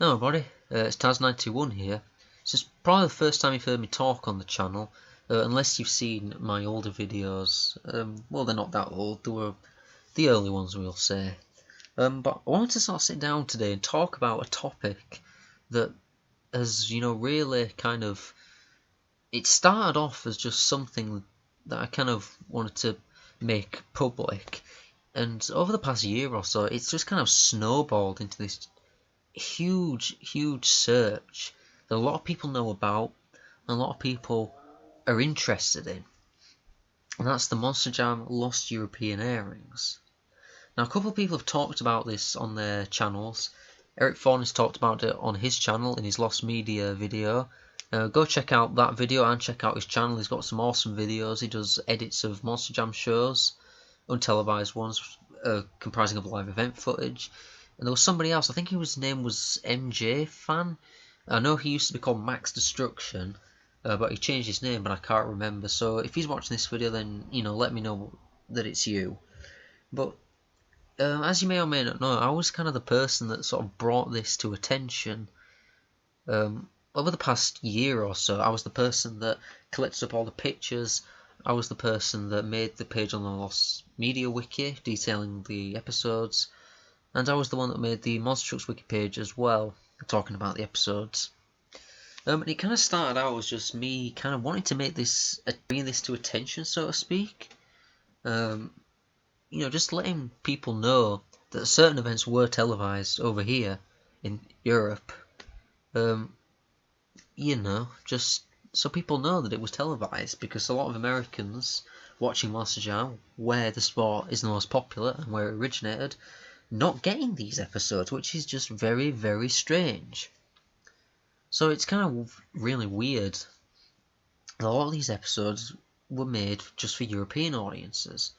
Hello everybody, it's Taz921 here. This is probably the first time you've heard me talk on the channel, unless you've seen my older videos. Well, they're not that old, they were the early ones, we'll say. But I wanted to sort of sit down today and talk about a topic that has, really kind of... It started off as just something that I kind of wanted to make public, and over the past year or so, it's just kind of snowballed into this huge search that a lot of people know about and a lot of people are interested in, and that's the Monster Jam Lost European Airings. Now, a couple of people have talked about this on their channels. Eric Fawn has talked about it on his channel in his Lost Media video. Go check out that video and check out his channel. He's got some awesome videos. He does edits of Monster Jam shows, untelevised ones, comprising of live event footage. And there was somebody else, I think his name was MJ Fan. I know he used to be called Max Destruction, but he changed his name, but I can't remember. So if he's watching this video, then, let me know that it's you. But as you may or may not know, I was kind of the person that sort of brought this to attention. Over the past year or so, I was the person that collected up all the pictures. I was the person that made the page on the Lost Media Wiki detailing the episodes. And I was the one that made the Monster Trucks wiki page as well, talking about the episodes. And it kind of started out as just me kind of wanting to make this, bring this to attention, so to speak. Just letting people know that certain events were televised over here in Europe. Just so people know that it was televised, because a lot of Americans watching Monster Jam, where the sport is the most popular and where it originated, not getting these episodes, which is just very, very strange. So it's kind of really weird. A lot of these episodes were made just for European audiences.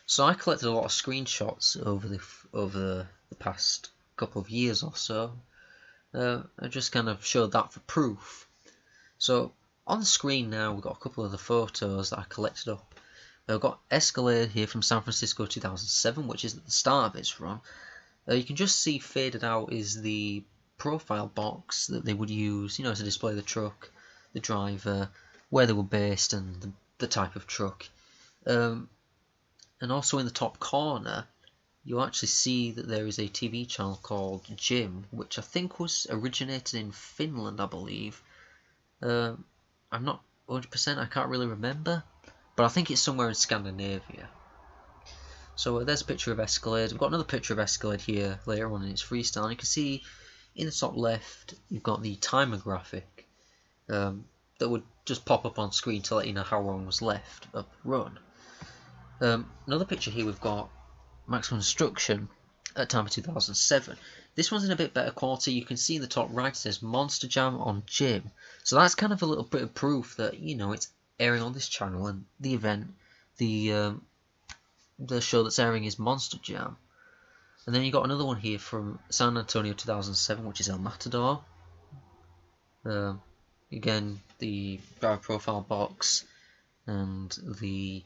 So I collected a lot of screenshots over the past couple of years or so. I just kind of showed that for proof. So on the screen now, we've got a couple of the photos that I collected up. I've got Escalade here from San Francisco 2007, which is at the start of its run. You can just see faded out is the profile box that they would use, to display the truck, the driver, where they were based, and the type of truck. And also in the top corner, you'll actually see that there is a TV channel called Jim, which I think was originated in Finland, I believe. I'm not 100%, I can't really remember. But I think it's somewhere in Scandinavia. So there's a picture of Escalade. We've got another picture of Escalade here later on in its freestyle. And you can see in the top left, you've got the timer graphic that would just pop up on screen to let you know how long was left of the run. Another picture here, we've got Maximum Destruction at time of 2007. This one's in a bit better quality. You can see in the top right it says Monster Jam on Jim. So that's kind of a little bit of proof that, it's airing on this channel, and the event, the show that's airing is Monster Jam. And then you got another one here from San Antonio 2007, which is El Matador. Again, the driver profile box and the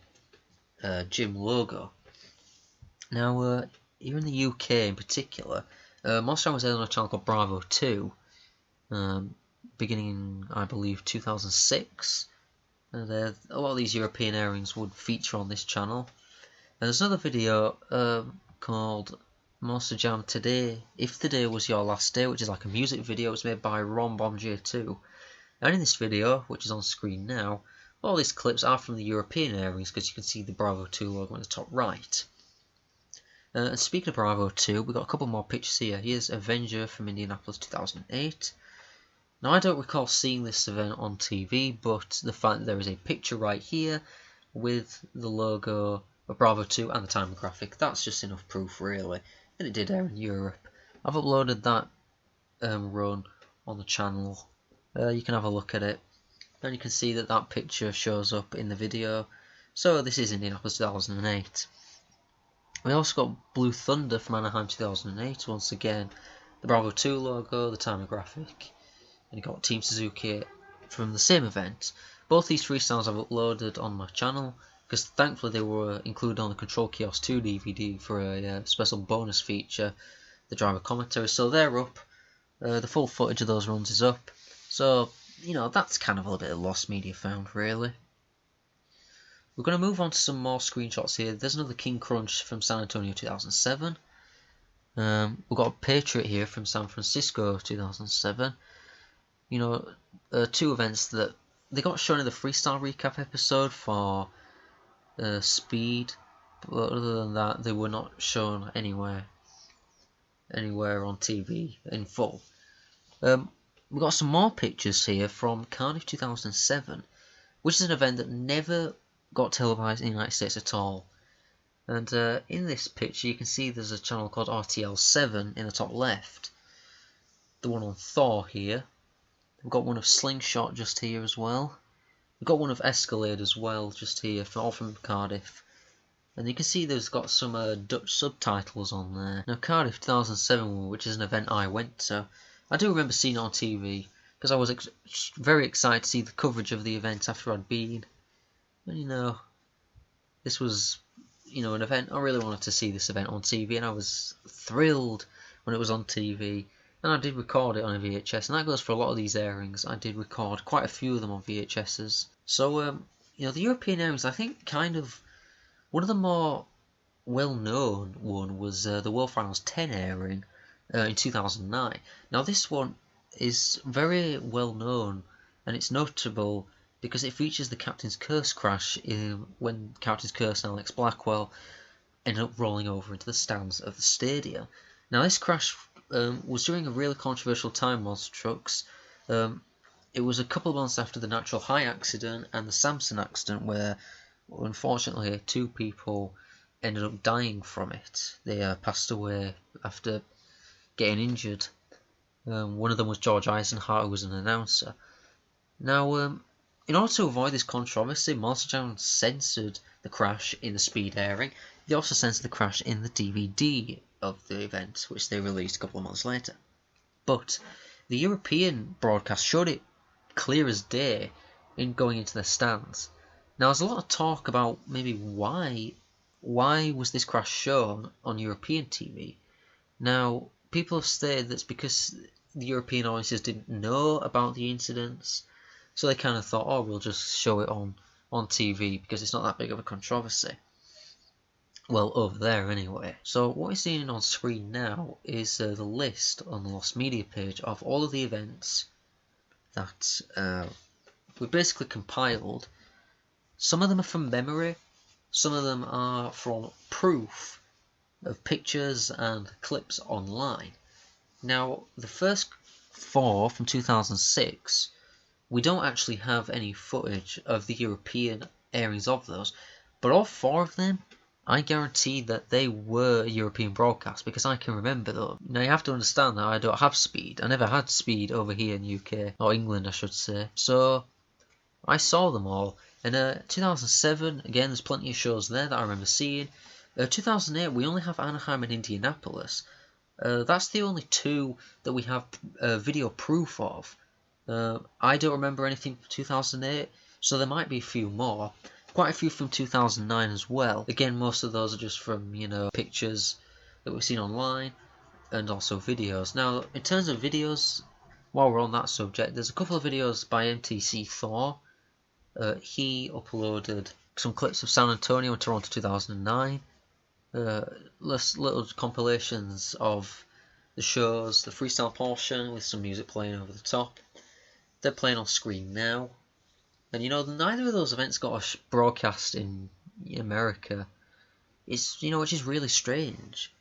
Jim logo. Now, here in the UK in particular, Monster Jam was aired on a channel called Bravo 2, beginning in, I believe, 2006. And a lot of these European airings would feature on this channel. And there's another video called Monster Jam Today, If Today Was Your Last Day, which is like a music video. It was made by Ron Bomb J2. And in this video, which is on screen now, all these clips are from the European airings, because you can see the Bravo 2 logo in the top right. And speaking of Bravo 2, we've got a couple more pictures here. Here's Avenger from Indianapolis 2008. Now, I don't recall seeing this event on TV, but the fact that there is a picture right here with the logo of Bravo 2 and the timer graphic, that's just enough proof, really. And it did air in Europe. I've uploaded that run on the channel. You can have a look at it. And you can see that that picture shows up in the video. So this is Indianapolis 2008. We also got Blue Thunder from Anaheim 2008. Once again, the Bravo 2 logo, the timer graphic. And you got Team Suzuki from the same event. Both these freestyles I've uploaded on my channel, because thankfully they were included on the Control Kiosk 2 DVD for a special bonus feature, the driver commentary. So they're up The full footage of those runs is up. So, that's kind of a little bit of lost media found, really. We're going to move on to some more screenshots here. There's another King Crunch from San Antonio 2007. We've got a Patriot here from San Francisco 2007. Two events that they got shown in the freestyle recap episode for speed, but other than that, they were not shown anywhere on TV in full. We've got some more pictures here from Cardiff 2007, which is an event that never got televised in the United States at all. And in this picture, you can see there's a channel called RTL7 in the top left. The one on Thor here. We've got one of Slingshot just here as well. We've got one of Escalade as well just here, all from Cardiff. And you can see there's got some Dutch subtitles on there. Now Cardiff 2007, which is an event I went to, I do remember seeing it on TV because I was very excited to see the coverage of the event after I'd been. And this was, an event. I really wanted to see this event on TV, and I was thrilled when it was on TV. And I did record it on a VHS, and that goes for a lot of these airings. I did record quite a few of them on VHSs. So, the European airings, I think kind of one of the more well-known one was the World Finals 10 airing in 2009. Now, this one is very well-known, and it's notable because it features the Captain's Curse crash when Captain's Curse and Alex Blackwell ended up rolling over into the stands of the stadium. Now, this crash was during a really controversial time, Monster Trucks. It was a couple of months after the Natural High accident and the Samson accident, where unfortunately 2 people ended up dying from it. They passed away after getting injured. One of them was George Eisenhart, who was an announcer. Now, in order to avoid this controversy, Monster Jam censored the crash in the speed airing. They also censored the crash in the DVD of the event, which they released a couple of months later. But the European broadcast showed it clear as day in going into the stands. Now, there's a lot of talk about maybe why was this crash shown on European TV. Now, people have stated that's because the European audiences didn't know about the incidents, so they kind of thought, oh, we'll just show it on TV because it's not that big of a controversy. Well, over there anyway. So what we're seeing on screen now is the list on the Lost Media page of all of the events that we basically compiled. Some of them are from memory, some of them are from proof of pictures and clips online. Now, the first 4 from 2006, we don't actually have any footage of the European airings of those, but all 4 of them, I guarantee that they were European broadcasts because I can remember them. Now, you have to understand that I don't have speed. I never had speed over here in UK, or England I should say. So I saw them all. And 2007, again, there's plenty of shows there that I remember seeing. 2008, we only have Anaheim and Indianapolis. That's the only 2 that we have video proof of. I don't remember anything from 2008, so there might be a few more. Quite a few from 2009 as well. Again, most of those are just from, pictures that we've seen online and also videos. Now, in terms of videos, while we're on that subject, there's a couple of videos by MTC Thor. He uploaded some clips of San Antonio and Toronto 2009. Little compilations of the shows, the freestyle portion with some music playing over the top. They're playing on screen now. And neither of those events got a broadcast in America. It's, which is really strange.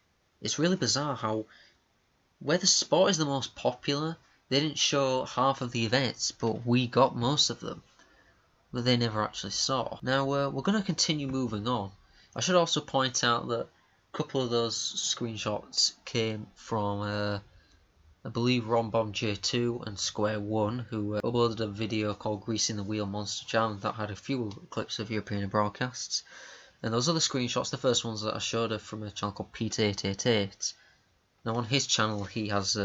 It's really bizarre how, where the sport is the most popular, they didn't show half of the events, but we got most of them. That they never actually saw. Now, we're going to continue moving on. I should also point out that a couple of those screenshots came from I believe Rombomb J2 and Square One, who uploaded a video called Greasing the Wheel Monster Jam that had a few clips of European broadcasts. And those other screenshots, the first ones that I showed, are from a channel called Pete888. Now on his channel he has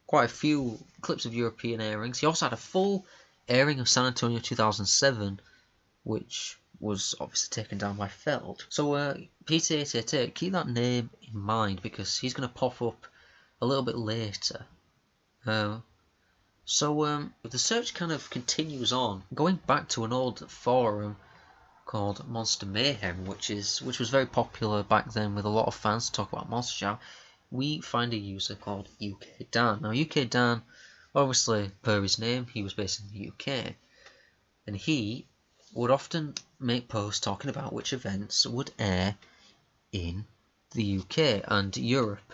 quite a few clips of European airings. He also had a full airing of San Antonio 2007, which was obviously taken down by Feld. So Pete888, keep that name in mind because he's going to pop up a little bit later The search kind of continues on, going back to an old forum called Monster Mayhem, which was very popular back then with a lot of fans to talk about Monster Jam. We find a user called UK Dan. Now UK Dan, obviously per his name, he was based in the UK, and he would often make posts talking about which events would air in the UK and Europe.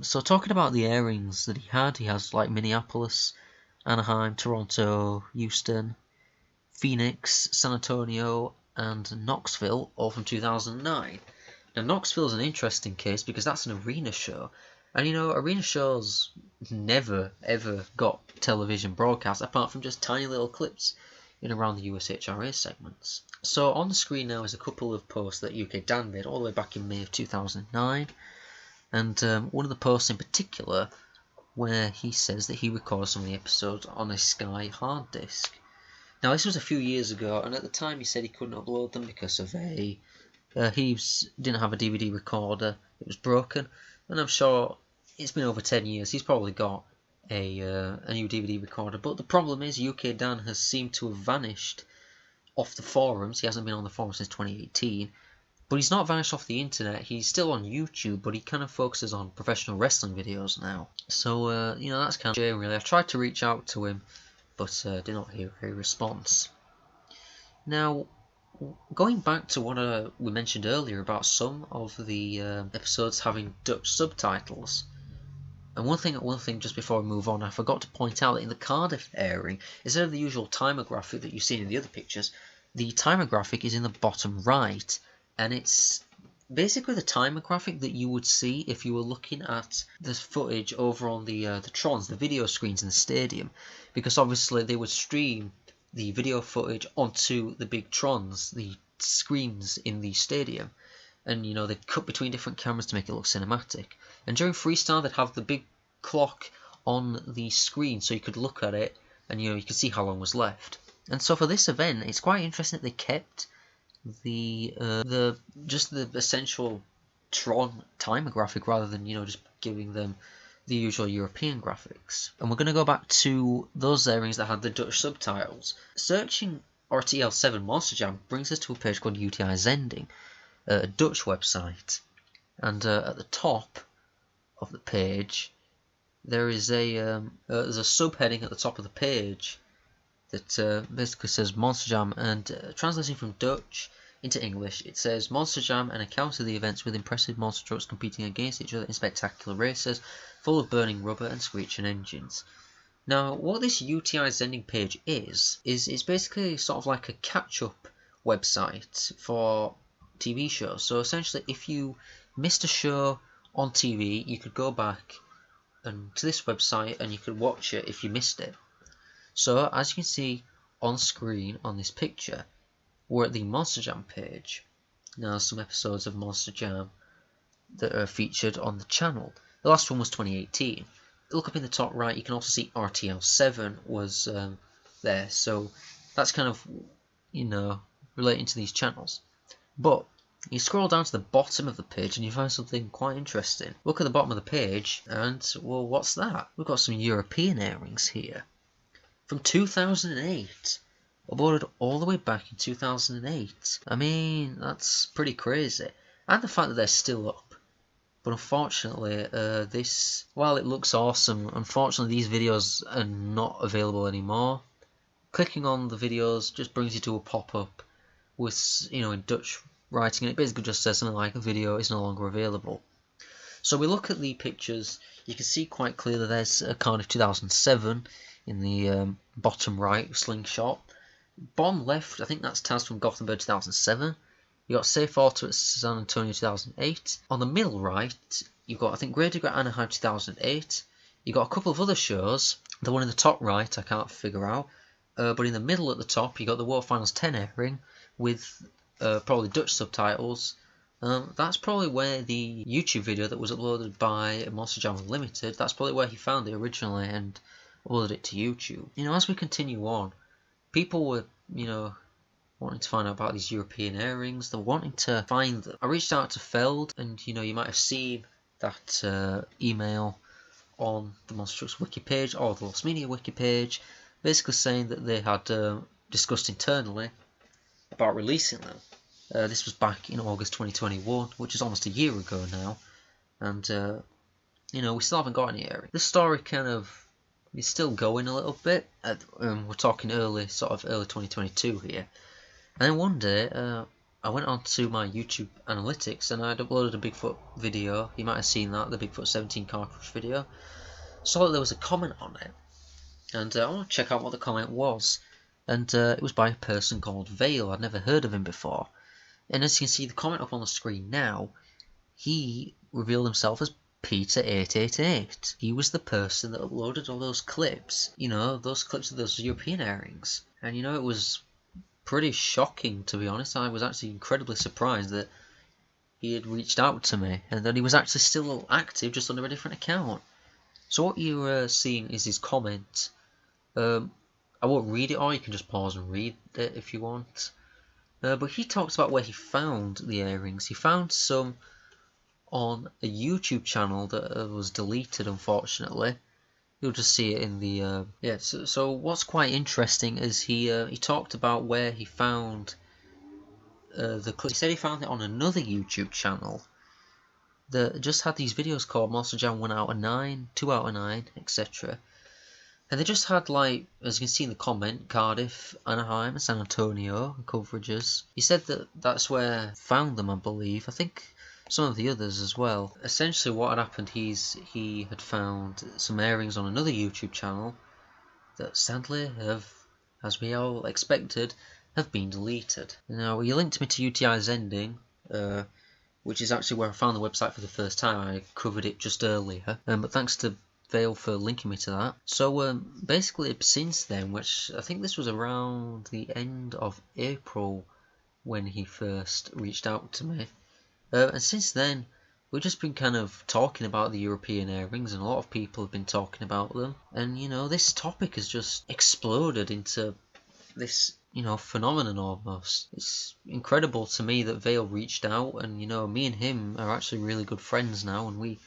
So talking about the airings that he has like Minneapolis, Anaheim, Toronto, Houston, Phoenix, San Antonio, and Knoxville, all from 2009. Now Knoxville's an interesting case because that's an arena show, and arena shows never ever got television broadcast apart from just tiny little clips in around the USHRA segments. So on the screen now is a couple of posts that UK Dan made all the way back in May of 2009, and one of the posts in particular where he says that he recorded some of the episodes on a Sky hard disk. Now this was a few years ago, and at the time he said he couldn't upload them because of he didn't have a DVD recorder, it was broken, and I'm sure it's been over 10 years, he's probably got a new DVD recorder, but the problem is UK Dan has seemed to have vanished off the forums. He hasn't been on the forums since 2018, but he's not vanished off the internet. He's still on YouTube, but he kind of focuses on professional wrestling videos now. So, that's kind of a shame, really. I've tried to reach out to him, but did not hear a response. Now, going back to what we mentioned earlier about some of the episodes having Dutch subtitles, and one thing just before we move on, I forgot to point out that in the Cardiff airing, instead of the usual timer graphic that you've seen in the other pictures, the timer graphic is in the bottom right, and it's basically the timer graphic that you would see if you were looking at the footage over on the Trons, the video screens in the stadium, because obviously they would stream the video footage onto the big Trons, the screens in the stadium, and they'd cut between different cameras to make it look cinematic. And during freestyle, they'd have the big clock on the screen so you could look at it and you could see how long was left. And so for this event, it's quite interesting that they kept the essential Tron timer graphic rather than just giving them the usual European graphics. And we're going to go back to those airings that had the Dutch subtitles. Searching RTL7 Monster Jam brings us to a page called UTI Zending, a Dutch website, and at the top of the page there is there's a subheading at the top of the page that basically says Monster Jam, and translating from Dutch into English it says Monster Jam, an account of the events with impressive monster trucks competing against each other in spectacular races full of burning rubber and screeching engines. Now what this UTI Zending page is it's basically sort of like a catch-up website for TV shows. So essentially, if you missed a show on TV, you could go back to this website and you could watch it if you missed it. So as you can see on screen on this picture, we're at the Monster Jam page. Now some episodes of Monster Jam that are featured on the channel. The last one was 2018. Look up in the top right, you can also see RTL7 was there. So that's kind of relating to these channels. But you scroll down to the bottom of the page and you find something quite interesting. Look at the bottom of the page and, well, what's that? We've got some European airings here. From 2008. Uploaded all the way back in 2008. I mean, that's pretty crazy. And the fact that they're still up. But unfortunately, while it looks awesome, unfortunately these videos are not available anymore. Clicking on the videos just brings you to a pop-up with, in Dutch writing, and it basically just says something like the video is no longer available. So we look at the pictures, you can see quite clearly there's Cardiff 2007 in the bottom right slingshot. Bottom left, I think that's Taz from Gothenburg 2007. You got Safe Auto at San Antonio 2008. On the middle right, you've got, I think, Grader at Anaheim 2008. You've got a couple of other shows. The one in the top right, I can't figure out. But in the middle at the top, you got the World Finals 10 airing with probably Dutch subtitles. That's probably where the YouTube video that was uploaded by Monster Jam Unlimited, that's probably where he found it originally and uploaded it to YouTube. As we continue on, people were, wanting to find out about these European airings. They're wanting to find them. I reached out to Feld, and, you might have seen that email on the Monster Trucks wiki page or the Lost Media wiki page, basically saying that they had discussed internally about releasing them. This was back in August 2021, which is almost a year ago now, and we still haven't got any airings. This story kind of is still going a little bit. We're talking early 2022 here. And then one day, I went onto my YouTube analytics and I'd uploaded a Bigfoot video. You might have seen that, the Bigfoot 17 car crush video. Saw that there was a comment on it, and I want to check out what the comment was. And it was by a person called Vale. I'd never heard of him before. And as you can see the comment up on the screen now, he revealed himself as Peter888. He was the person that uploaded all those clips, those clips of those European airings. And it was pretty shocking, to be honest. I was actually incredibly surprised that he had reached out to me and that he was actually still active, just under a different account. So what you're seeing is his comment. I won't read it all, you can just pause and read it if you want. But he talks about where he found the airings. He found some on a YouTube channel that was deleted, unfortunately. You'll just see it in the So what's quite interesting is he talked about where he found the clip. He said he found it on another YouTube channel that just had these videos called Monster Jam 1 out of 9, 2 out of 9, etc. And they just had, like, as you can see in the comment, Cardiff, Anaheim, and San Antonio coverages. He said that that's where he found them, I believe. I think some of the others as well. Essentially what had happened, he had found some airings on another YouTube channel that sadly have, as we all expected, have been deleted. Now, you linked me to UTI's ending, which is actually where I found the website for the first time. I covered it just earlier, but thanks to Vale for linking me to that. So basically since then, which I think this was around the end of April when he first reached out to me, and since then we've just been kind of talking about the European airings, and a lot of people have been talking about them, and this topic has just exploded into this phenomenon almost. It's incredible to me that Vale reached out, and me and him are actually really good friends now, and we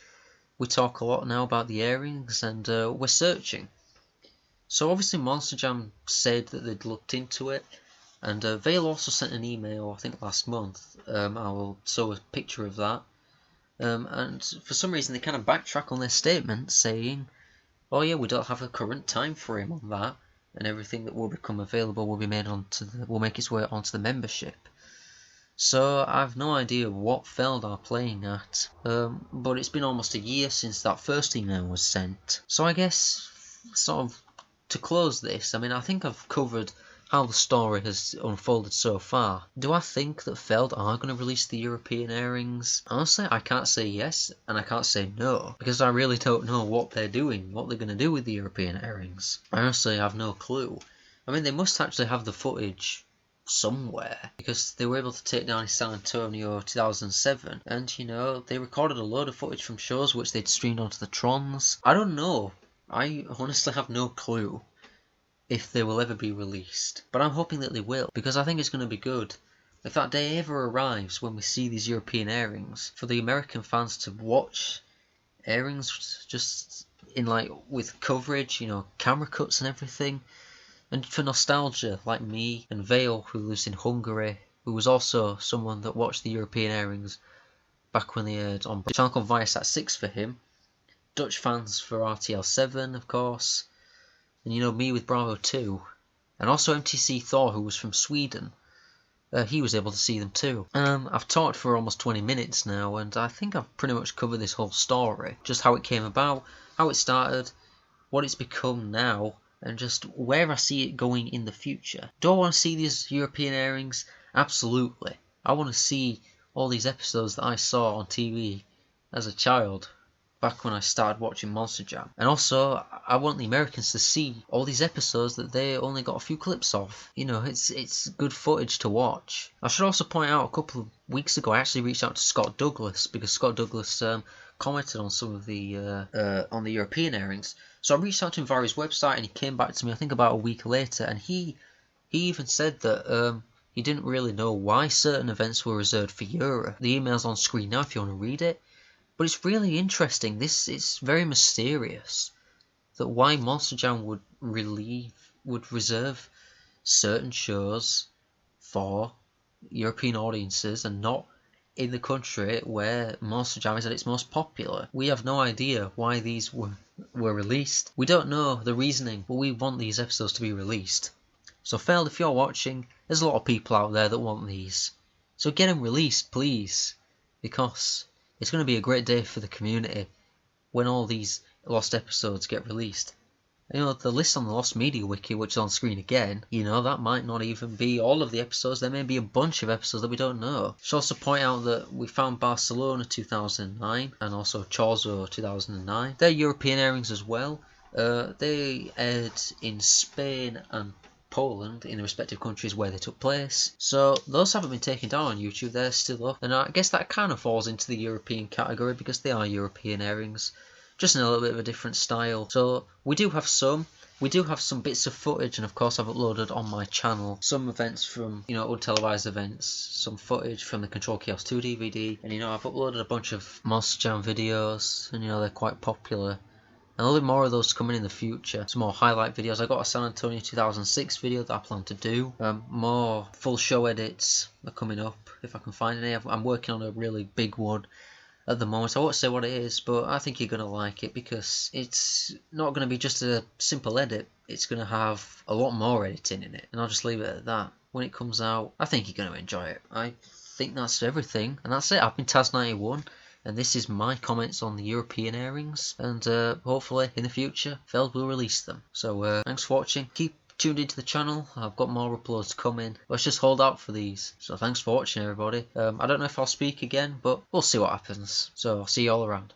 talk a lot now about the airings, and we're searching. So obviously Monster Jam said that they'd looked into it, and Vale also sent an email, I think last month. I will show a picture of that. And for some reason they kind of backtrack on their statement, saying, oh yeah, we don't have a current time frame on that, and everything that will become available will be made will make its way onto the membership. So I've no idea what Feld are playing at, but it's been almost a year since that first email was sent. So I guess, sort of, to close this, I think I've covered how the story has unfolded so far. Do I think that Feld are going to release the European airings? Honestly, I can't say yes, and I can't say no, because I really don't know what they're doing, what they're going to do with the European airings. I honestly have no clue. They must actually have the footage somewhere, because they were able to take down in San Antonio 2007, and they recorded a load of footage from shows which they'd streamed onto the Trons. I don't know. I honestly have no clue if they will ever be released, but I'm hoping that they will, because I think it's going to be good. If that day ever arrives when we see these European airings, for the American fans to watch airings just in with coverage, camera cuts and everything. And for nostalgia, like me and Vale, who lives in Hungary, who was also someone that watched the European airings back when they aired on a channel called Viasat 6 for him. Dutch fans for RTL 7, of course. And me with Bravo 2. And also MTC Thor, who was from Sweden. He was able to see them too. I've talked for almost 20 minutes now, and I think I've pretty much covered this whole story. Just how it came about, how it started, what it's become now, and just where I see it going in the future. Do I want to see these European airings? Absolutely. I want to see all these episodes that I saw on TV as a child, back when I started watching Monster Jam. And also, I want the Americans to see all these episodes that they only got a few clips of. It's good footage to watch. I should also point out, a couple of weeks ago, I actually reached out to Scott Douglas, because Scott Douglas commented on some of the on the European airings. So I reached out to him via his website, and he came back to me, I think about a week later, and he even said that he didn't really know why certain events were reserved for Europe. The email's on screen now if you want to read it. But it's really interesting. It's very mysterious that why Monster Jam would reserve certain shows for European audiences and not in the country where Monster Jam is at its most popular. We have no idea why these were released. We don't know the reasoning, but we want these episodes to be released. So Feld, if you're watching, there's a lot of people out there that want these. So get them released, please, because it's going to be a great day for the community when all these lost episodes get released. The list on the Lost Media Wiki, which is on screen again, that might not even be all of the episodes. There may be a bunch of episodes that we don't know. Should also point out that we found Barcelona 2009 and also Chorzo 2009. They're European airings as well. They aired in Spain and Poland in the respective countries where they took place. So those haven't been taken down on YouTube. They're still up. And I guess that kind of falls into the European category because they are European airings, just in a little bit of a different style. So we do have some bits of footage, and of course I've uploaded on my channel some events from, untelevised events, some footage from the Control Chaos 2 DVD, and I've uploaded a bunch of Monster Jam videos, and they're quite popular. And there'll be more of those coming in the future. Some more highlight videos. I got a San Antonio 2006 video that I plan to do. More full show edits are coming up if I can find any. I'm working on a really big one at the moment. I won't say what it is, but I think you're going to like it because it's not going to be just a simple edit. It's going to have a lot more editing in it. And I'll just leave it at that. When it comes out, I think you're going to enjoy it. I think that's everything. And that's it. I've been Taz91. And this is my comments on the European airings, and hopefully in the future Feld will release them. So thanks for watching, keep tuned into the channel, I've got more uploads coming, let's just hold out for these. So thanks for watching everybody. I don't know if I'll speak again, but we'll see what happens, so I'll see you all around.